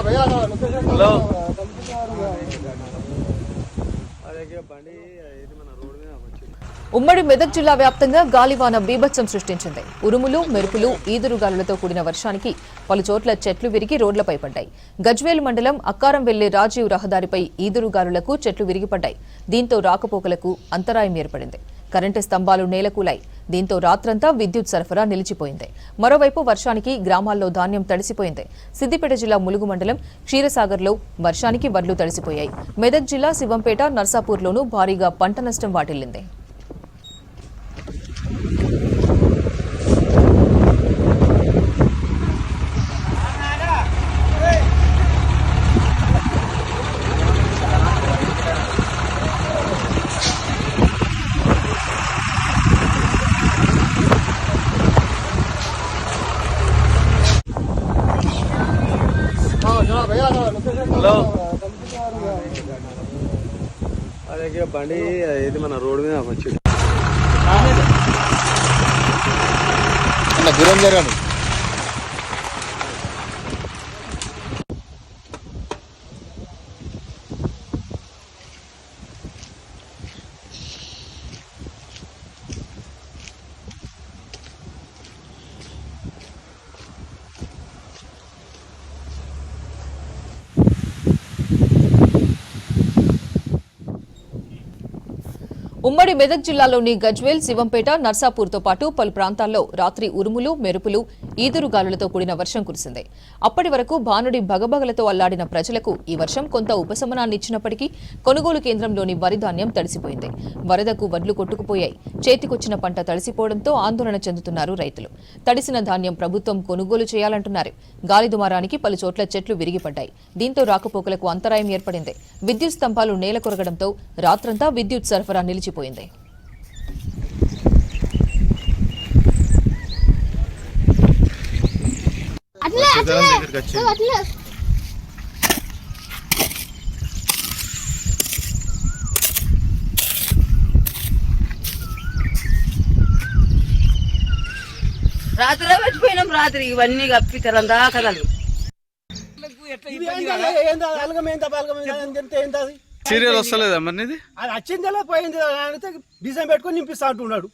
Hello ఉమ్మడి మెదక్ జిల్లా వ్యాప్తంగా గాలివాన బీభత్సం సృష్టించింది. ఉరుములు, మెరుపులు, ఈదురుగాలులతో కూడిన వర్షానికి పలుచోట్ల చెట్లు విరిగి రోడ్లపై పడ్డాయి. గజ్వేల్ మండలం అక్కారం వెళ్లే రాజీవ్ రహదారిపై ఈదురుగాలులకు చెట్లు విరిగిపడ్డాయి. దీంతో రాకపోకలకు అంతరాయం ఏర్పడింది. కరెంటు స్తంభాలు నేలకూలాయి. దీంతో రాత్రంతా విద్యుత్ సరఫరా నిలిచిపోయింది. మరోవైపు వర్షానికి గ్రామాల్లో ధాన్యం తడిసిపోయింది. సిద్దిపేట జిల్లా ములుగు మండలం క్షీరసాగర్లో వర్షానికి వడ్లు తడిసిపోయాయి. మెదక్ జిల్లా శివంపేట, నర్సాపూర్లోనూ భారీగా పంట నష్టం వాటిల్లింది. హలో అదే బండి ఇది మన రోడ్డు మీద వచ్చింది దూరం జరగండి. ఉమ్మడి మెదక్ జిల్లాలోని గజ్వేల్, శివంపేట, నర్సాపూర్తో పాటు పలు ప్రాంతాల్లో రాత్రి ఉరుములు, మెరుపులు, ఈదురుగాలులతో కూడిన వర్షం కురిసింది. అప్పటి వరకు భానుడి భగభగలతో అల్లాడిన ప్రజలకు ఈ వర్షం కొంత ఉపశమనాన్ని ఇచ్చినప్పటికీ కొనుగోలు కేంద్రంలోని వరి ధాన్యం తడిసిపోయింది. వరదకు వడ్లు కొట్టుకుపోయాయి. చేతికొచ్చిన పంట తడిసిపోవడంతో ఆందోళన చెందుతున్నారు రైతులు. తడిసిన ధాన్యం ప్రభుత్వం కొనుగోలు చేయాలంటున్నారు. గాలి దుమారానికి పలుచోట్ల చెట్లు విరిగిపడ్డాయి. దీంతో రాకపోకలకు అంతరాయం ఏర్పడింది. విద్యుత్ స్తంభాలు నేల కొరగడంతో రాత్రంతా విద్యుత్ సరఫరా నిలిచిపోయింది. రాత్రిలో వచ్చిపోయినాం. రాత్రి ఇవన్నీ కప్పికరం దాకదలు సీరియల్ వస్తలేదా మరి అది వచ్చిందా పోయింది డిజైన్ పెట్టుకుని నింపిస్తా అంటున్నాడు.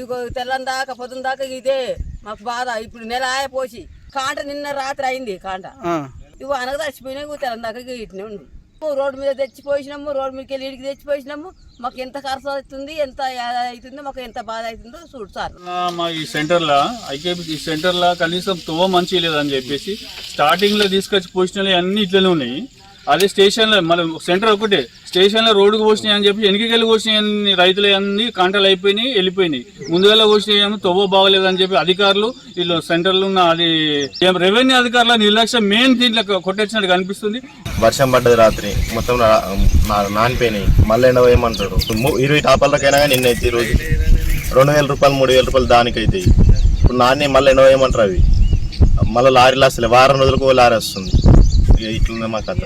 ఇక తెల్లని దాకా పొద్దున దాకా ఇదే మాకు బాధ. ఇప్పుడు నెల పోసి కాంట నిన్న రాత్రి అయింది. కాంట ఇవి అనగా చచ్చిపోయినాయి. తెల్లని దాకా ఇట్నే ఉంది. రోడ్డు మీద తెచ్చిపోయినాము. రోడ్డు మీదకి వెళ్ళి ఇడికి తెచ్చిపోయినాము. మాకు ఎంత ఖర్చు అవుతుంది, ఎంత అవుతుందో, మాకు ఎంత బాధ అవుతుందో చూడు సార్. మా ఈ సెంటర్లో ఐకేపీ సెంటర్లో కనీసం తువ్వ మంచి లేదని చెప్పేసి స్టార్టింగ్లో తీసుకొచ్చి పోసినవి అన్ని ఇట్లనే ఉన్నాయి. అదే స్టేషన్లో మన సెంటర్ ఒకటే స్టేషన్లో రోడ్డుకు పోసినాయి అని చెప్పి వెనకకెళ్ళి పోసినాయి రైతులు అన్ని కాంటలు అయిపోయినాయి, వెళ్ళిపోయినాయి. ముందుగా పోసినాయి తవ్వ బాగలేదని చెప్పి అధికారులు వీళ్ళు సెంటర్లో ఉన్న అది రెవెన్యూ అధికారుల నిర్లక్ష్యం మెయిన్ దీంట్లో కొట్టేసినట్టు కనిపిస్తుంది. వర్షం పడ్డది రాత్రి మొత్తం నానిపోయినాయి. మళ్ళీ ఎండ వేయమంటాడు. 20 టాపాలకైనా కానీ నిన్నైతే ఈరోజు 2000 రూపాయలు 3000 రూపాయలు దానికైతే ఇప్పుడు నాన్ని మళ్ళీ ఎండ వేయమంటారు. అవి మళ్ళీ లారీలు వస్తలే. వారం రోజులకు లారీ వస్తుంది. ఇట్లుంది మా కథ.